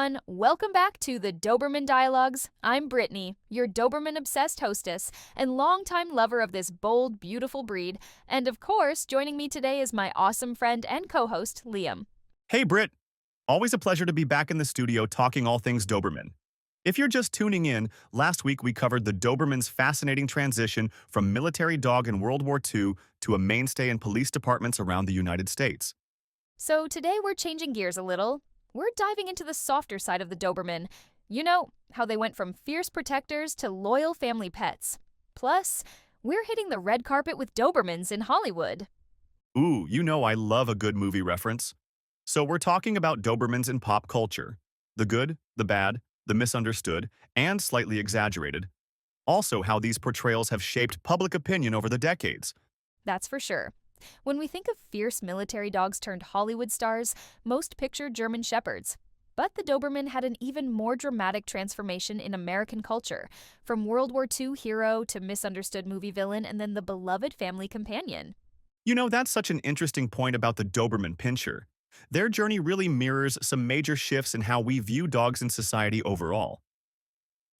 everyone. Welcome back to the Doberman Dialogues. I'm Brittany, your Doberman-obsessed hostess and longtime lover of this bold, beautiful breed. And of course, joining me today is my awesome friend and co-host, Liam. Hey, Britt. Always a pleasure to be back in the studio talking all things Doberman. If you're just tuning in, last week we covered the Doberman's fascinating transition from military dog in World War II to a mainstay in police departments around the United States. So today we're changing gears a little. We're diving into the softer side of the Doberman. You know, how they went from fierce protectors to loyal family pets. Plus, we're hitting the red carpet with Dobermans in Hollywood. Ooh, you know I love a good movie reference. So we're talking about Dobermans in pop culture. The good, the bad, the misunderstood, and slightly exaggerated. Also how these portrayals have shaped public opinion over the decades. That's for sure. When we think of fierce military dogs turned Hollywood stars, most picture German Shepherds. But the Doberman had an even more dramatic transformation in American culture, from World War II hero to misunderstood movie villain and then the beloved family companion. You know, that's such an interesting point about the Doberman Pinscher. Their journey really mirrors some major shifts in how we view dogs in society overall.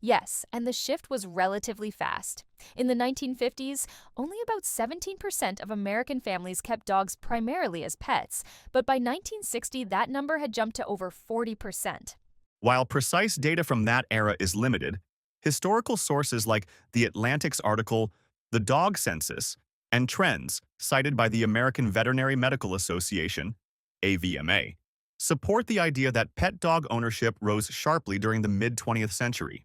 Yes, and the shift was relatively fast. In the 1950s, only about 17% of American families kept dogs primarily as pets, but by 1960 that number had jumped to over 40%. While precise data from that era is limited, historical sources like The Atlantic's article, The Dog Census, and Trends, cited by the American Veterinary Medical Association, AVMA, support the idea that pet dog ownership rose sharply during the mid-20th century.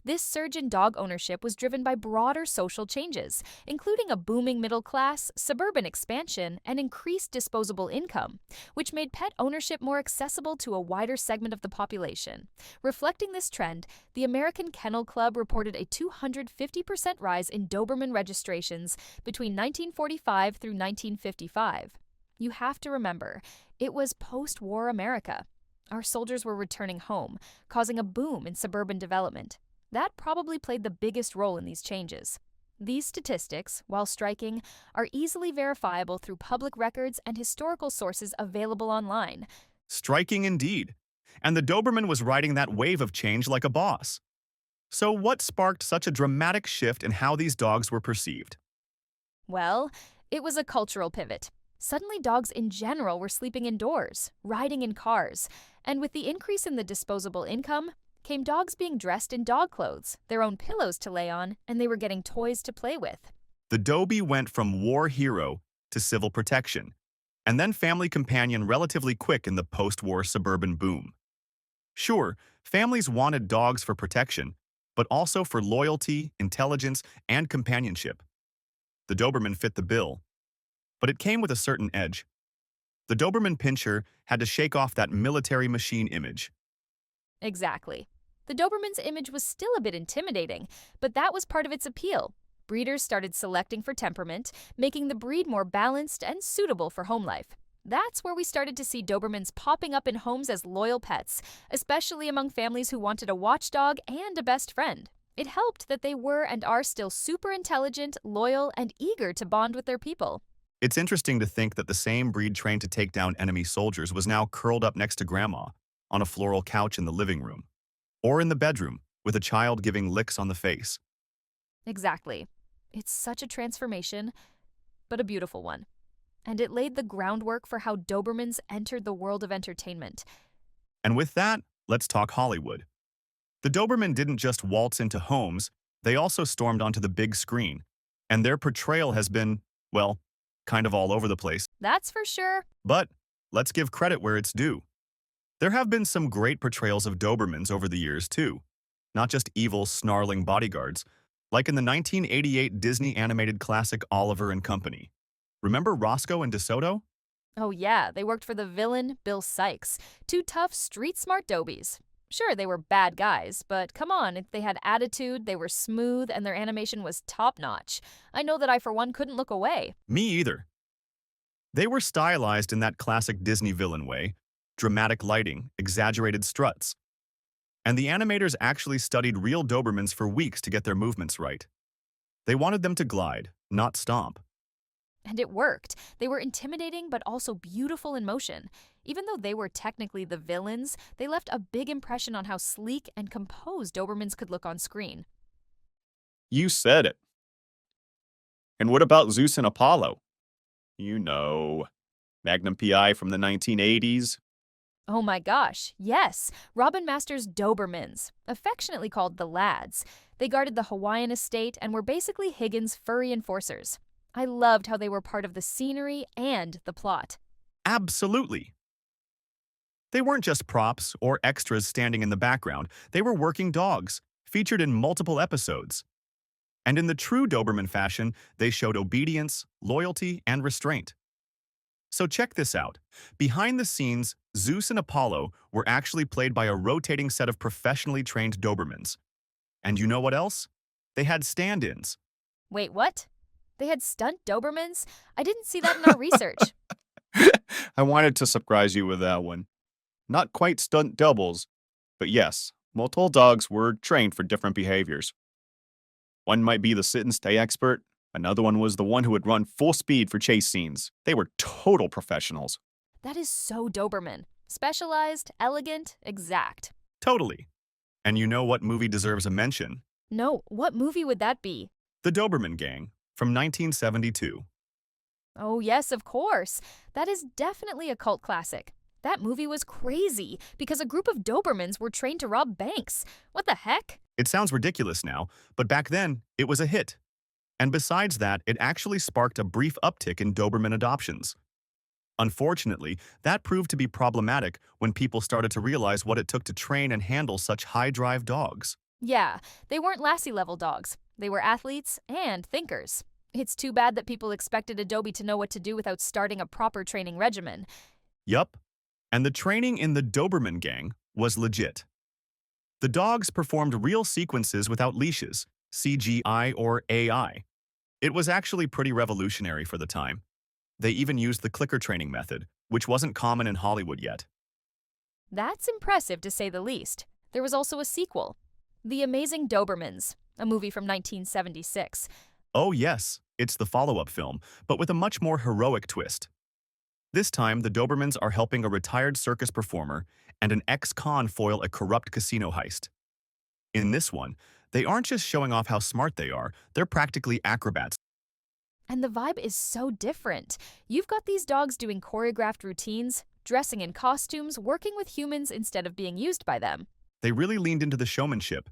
This surge in dog ownership was driven by broader social changes, including a booming middle class, suburban expansion, and increased disposable income, which made pet ownership more accessible to a wider segment of the population. Reflecting this trend, the American Kennel Club reported a 250% rise in Doberman registrations between 1945 through 1955. You have to remember, it was post-war America. Our soldiers were returning home, causing a boom in suburban development. That probably played the biggest role in these changes. These statistics, while striking, are easily verifiable through public records and historical sources available online. Striking indeed. And the Doberman was riding that wave of change like a boss. So what sparked such a dramatic shift in how these dogs were perceived? Well, it was a cultural pivot. Suddenly, dogs in general were sleeping indoors, riding in cars, and with the increase in the disposable income, came dogs being dressed in dog clothes, their own pillows to lay on, and they were getting toys to play with. The Dobie went from war hero to civil protection, and then family companion relatively quick in the post-war suburban boom. Sure, families wanted dogs for protection, but also for loyalty, intelligence, and companionship. The Doberman fit the bill, but it came with a certain edge. The Doberman Pinscher had to shake off that military machine image. Exactly. The Doberman's image was still a bit intimidating, but that was part of its appeal. Breeders started selecting for temperament, making the breed more balanced and suitable for home life. That's where we started to see Dobermans popping up in homes as loyal pets, especially among families who wanted a watchdog and a best friend. It helped that they were and are still super intelligent, loyal, and eager to bond with their people. It's interesting to think that the same breed trained to take down enemy soldiers was now curled up next to grandma, on a floral couch in the living room, or in the bedroom, with a child giving licks on the face. Exactly. It's such a transformation, but a beautiful one. And it laid the groundwork for how Dobermans entered the world of entertainment. And with that, let's talk Hollywood. The Doberman didn't just waltz into homes, they also stormed onto the big screen, and their portrayal has been, well, kind of all over the place. That's for sure. But let's give credit where it's due. There have been some great portrayals of Dobermans over the years, too. Not just evil, snarling bodyguards, like in the 1988 Disney animated classic Oliver and Company. Remember Roscoe and DeSoto? Oh yeah, they worked for the villain, Bill Sikes. Two tough, street-smart Dobies. Sure, they were bad guys, but come on, they had attitude, they were smooth, and their animation was top-notch. I know that I, for one, couldn't look away. Me either. They were stylized in that classic Disney villain way, dramatic lighting, exaggerated struts. And the animators actually studied real Dobermans for weeks to get their movements right. They wanted them to glide, not stomp. And it worked. They were intimidating but also beautiful in motion. Even though they were technically the villains, they left a big impression on how sleek and composed Dobermans could look on screen. You said it. And what about Zeus and Apollo? You know, Magnum PI from the 1980s. Oh my gosh, yes, Robin Master's Dobermans, affectionately called the Lads. They guarded the Hawaiian estate and were basically Higgins' furry enforcers. I loved how they were part of the scenery and the plot. Absolutely. They weren't just props or extras standing in the background, they were working dogs, featured in multiple episodes. And in the true Doberman fashion, they showed obedience, loyalty, and restraint. So check this out. Behind the scenes, Zeus and Apollo were actually played by a rotating set of professionally trained Dobermans. And you know what else? They had stand-ins. Wait, what? They had stunt Dobermans? I didn't see that in our research. I wanted to surprise you with that one. Not quite stunt doubles, but yes, multiple dogs were trained for different behaviors. One might be the sit and stay expert, another one was the one who would run full speed for chase scenes. They were total professionals. That is so Doberman. Specialized, elegant, exact. Totally. And you know what movie deserves a mention? No, what movie would that be? The Doberman Gang, from 1972. Oh, yes, of course. That is definitely a cult classic. That movie was crazy because a group of Dobermans were trained to rob banks. What the heck? It sounds ridiculous now, but back then, it was a hit. And besides that, it actually sparked a brief uptick in Doberman adoptions. Unfortunately, that proved to be problematic when people started to realize what it took to train and handle such high-drive dogs. Yeah, they weren't Lassie-level dogs. They were athletes and thinkers. It's too bad that people expected a Dobie to know what to do without starting a proper training regimen. Yup. And the training in the Doberman Gang was legit. The dogs performed real sequences without leashes, CGI or AI. It was actually pretty revolutionary for the time. They even used the clicker training method, which wasn't common in Hollywood yet. That's impressive to say the least. There was also a sequel, The Amazing Dobermans, a movie from 1976. Oh yes, it's the follow-up film, but with a much more heroic twist. This time, the Dobermans are helping a retired circus performer and an ex-con foil a corrupt casino heist. In this one, they aren't just showing off how smart they are, they're practically acrobats. And the vibe is so different. You've got these dogs doing choreographed routines, dressing in costumes, working with humans instead of being used by them. They really leaned into the showmanship.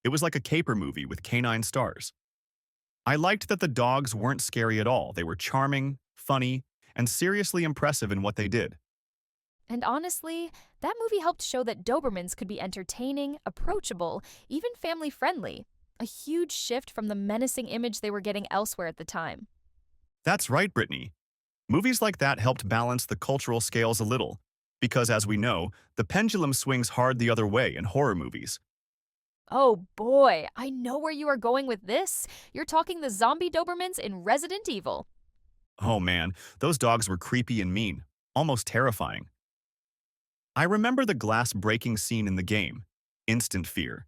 It was like a caper movie with canine stars. I liked that the dogs weren't scary at all. They were charming, funny, and seriously impressive in what they did. And honestly, that movie helped show that Dobermans could be entertaining, approachable, even family-friendly. A huge shift from the menacing image they were getting elsewhere at the time. That's right, Brittany. Movies like that helped balance the cultural scales a little, because as we know, the pendulum swings hard the other way in horror movies. Oh boy, I know where you are going with this. You're talking the zombie Dobermans in Resident Evil. Oh man, those dogs were creepy and mean, almost terrifying. I remember the glass breaking scene in the game, instant fear,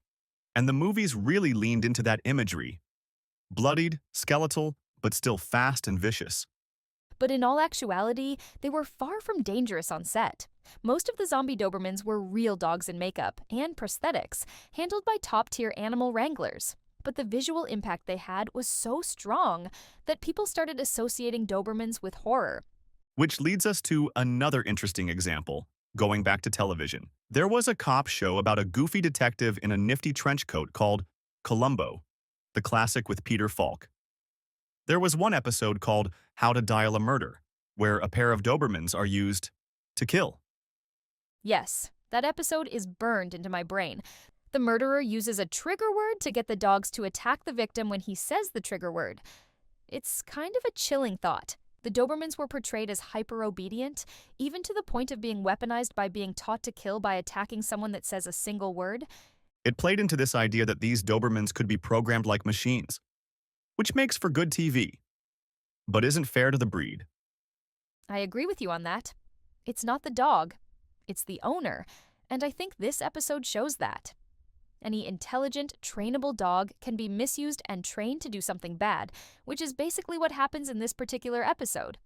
and the movies really leaned into that imagery. Bloodied, skeletal, but still fast and vicious. But in all actuality, they were far from dangerous on set. Most of the zombie Dobermans were real dogs in makeup and prosthetics, handled by top-tier animal wranglers. But the visual impact they had was so strong that people started associating Dobermans with horror. Which leads us to another interesting example, going back to television. There was a cop show about a goofy detective in a nifty trench coat called Columbo, the classic with Peter Falk. There was one episode called How to Dial a Murder, where a pair of Dobermans are used to kill. Yes, that episode is burned into my brain. The murderer uses a trigger word to get the dogs to attack the victim when he says the trigger word. It's kind of a chilling thought. The Dobermans were portrayed as hyper-obedient, even to the point of being weaponized by being taught to kill by attacking someone that says a single word. It played into this idea that these Dobermans could be programmed like machines, which makes for good TV, but isn't fair to the breed. I agree with you on that. It's not the dog, it's the owner, and I think this episode shows that. Any intelligent, trainable dog can be misused and trained to do something bad, which is basically what happens in this particular episode.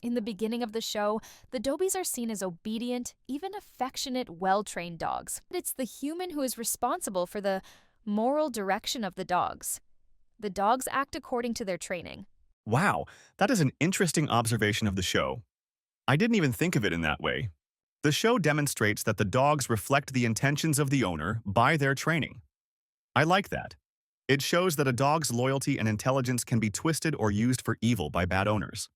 In the beginning of the show, the Dobies are seen as obedient, even affectionate, well-trained dogs. It's the human who is responsible for the moral direction of the dogs. The dogs act according to their training. Wow, that is an interesting observation of the show. I didn't even think of it in that way. The show demonstrates that the dogs reflect the intentions of the owner by their training. I like that. It shows that a dog's loyalty and intelligence can be twisted or used for evil by bad owners.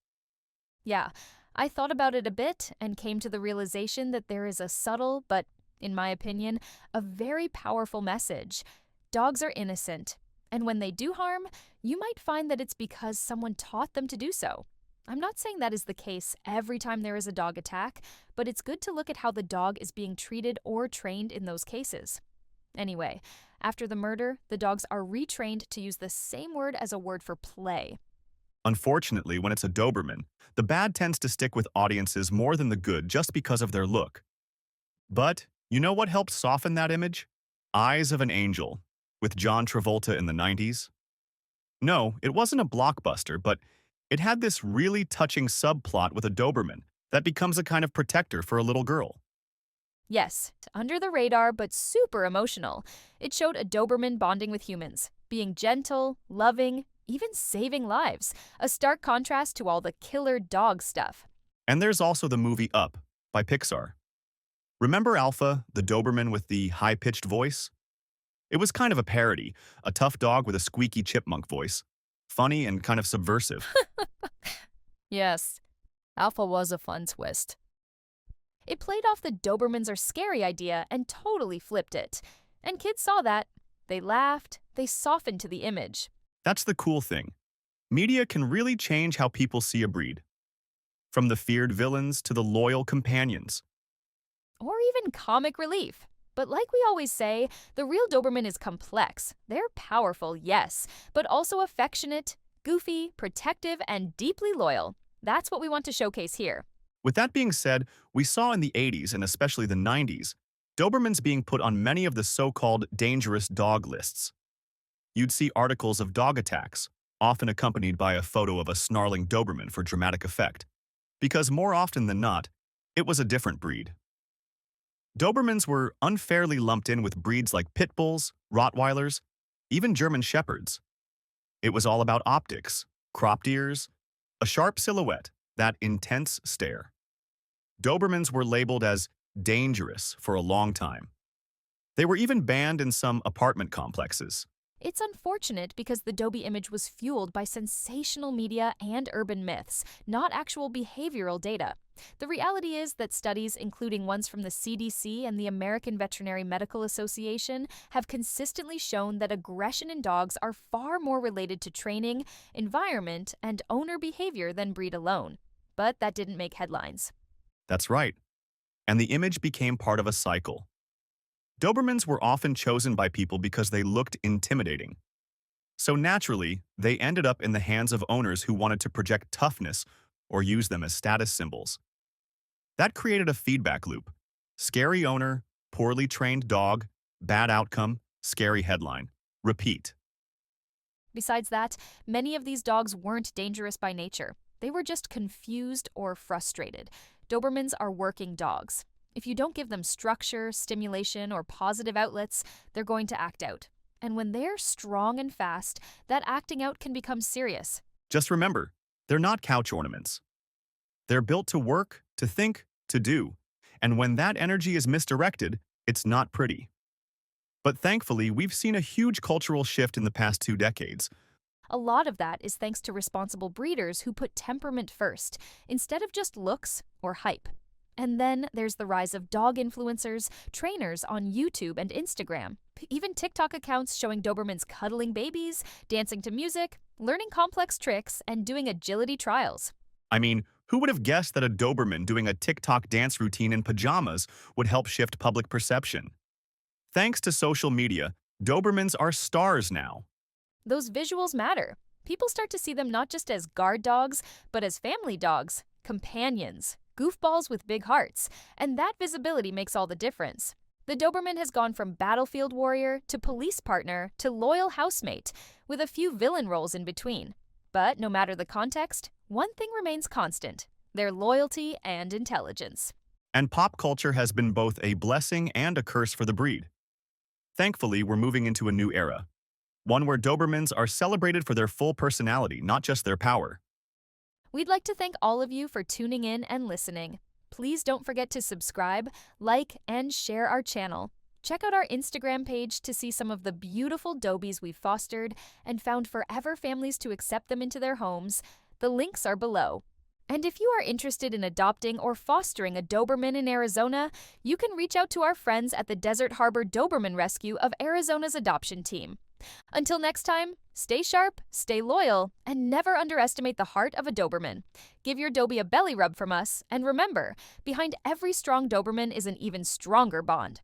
Yeah, I thought about it a bit and came to the realization that there is a subtle, but, in my opinion, a very powerful message. Dogs are innocent, and when they do harm, you might find that it's because someone taught them to do so. I'm not saying that is the case every time there is a dog attack, but it's good to look at how the dog is being treated or trained in those cases. Anyway, after the murder, the dogs are retrained to use the same word as a word for play. Unfortunately, when it's a Doberman, the bad tends to stick with audiences more than the good just because of their look. But you know what helped soften that image? Eyes of an Angel, with John Travolta in the 90s. No, it wasn't a blockbuster, but it had this really touching subplot with a Doberman that becomes a kind of protector for a little girl. Yes, under the radar but super emotional. It showed a Doberman bonding with humans, being gentle, loving, even saving lives, a stark contrast to all the killer dog stuff. And there's also the movie Up by Pixar. Remember Alpha, the Doberman with the high-pitched voice? It was kind of a parody, a tough dog with a squeaky chipmunk voice. Funny and kind of subversive. Yes, Alpha was a fun twist. It played off the Dobermans are scary idea and totally flipped it. And kids saw that. They laughed, they softened to the image. That's the cool thing. Media can really change how people see a breed. From the feared villains to the loyal companions. Or even comic relief. But like we always say, the real Doberman is complex. They're powerful, yes, but also affectionate, goofy, protective, and deeply loyal. That's what we want to showcase here. With that being said, we saw in the 80s and especially the 90s, Dobermans being put on many of the so-called dangerous dog lists. You'd see articles of dog attacks, often accompanied by a photo of a snarling Doberman for dramatic effect, because more often than not, it was a different breed. Dobermans were unfairly lumped in with breeds like Pit Bulls, Rottweilers, even German Shepherds. It was all about optics, cropped ears, a sharp silhouette, that intense stare. Dobermans were labeled as dangerous for a long time. They were even banned in some apartment complexes. It's unfortunate because the Dobie image was fueled by sensational media and urban myths, not actual behavioral data. The reality is that studies, including ones from the CDC and the American Veterinary Medical Association, have consistently shown that aggression in dogs are far more related to training, environment, and owner behavior than breed alone. But that didn't make headlines. That's right. And the image became part of a cycle. Dobermans were often chosen by people because they looked intimidating. So naturally, they ended up in the hands of owners who wanted to project toughness or use them as status symbols. That created a feedback loop. Scary owner, poorly trained dog, bad outcome, scary headline. Repeat. Besides that, many of these dogs weren't dangerous by nature. They were just confused or frustrated. Dobermans are working dogs. If you don't give them structure, stimulation, or positive outlets, they're going to act out. And when they're strong and fast, that acting out can become serious. Just remember, they're not couch ornaments. They're built to work, to think, to do. And when that energy is misdirected, it's not pretty. But thankfully, we've seen a huge cultural shift in the past 2 decades. A lot of that is thanks to responsible breeders who put temperament first, instead of just looks or hype. And then there's the rise of dog influencers, trainers on YouTube and Instagram, even TikTok accounts showing Dobermans cuddling babies, dancing to music, learning complex tricks, and doing agility trials. I mean, who would have guessed that a Doberman doing a TikTok dance routine in pajamas would help shift public perception? Thanks to social media, Dobermans are stars now. Those visuals matter. People start to see them not just as guard dogs, but as family dogs, companions, goofballs with big hearts, and that visibility makes all the difference. The Doberman has gone from battlefield warrior to police partner to loyal housemate, with a few villain roles in between. But no matter the context, one thing remains constant: their loyalty and intelligence. And pop culture has been both a blessing and a curse for the breed. Thankfully, we're moving into a new era, one where Dobermans are celebrated for their full personality, not just their power. We'd like to thank all of you for tuning in and listening. Please don't forget to subscribe, like, and share our channel. Check out our Instagram page to see some of the beautiful Dobies we've fostered and found forever families to accept them into their homes. The links are below. And if you are interested in adopting or fostering a Doberman in Arizona, you can reach out to our friends at the Desert Harbor Doberman Rescue of Arizona's adoption team. Until next time, stay sharp, stay loyal, and never underestimate the heart of a Doberman. Give your Dobie a belly rub from us, and remember, behind every strong Doberman is an even stronger bond.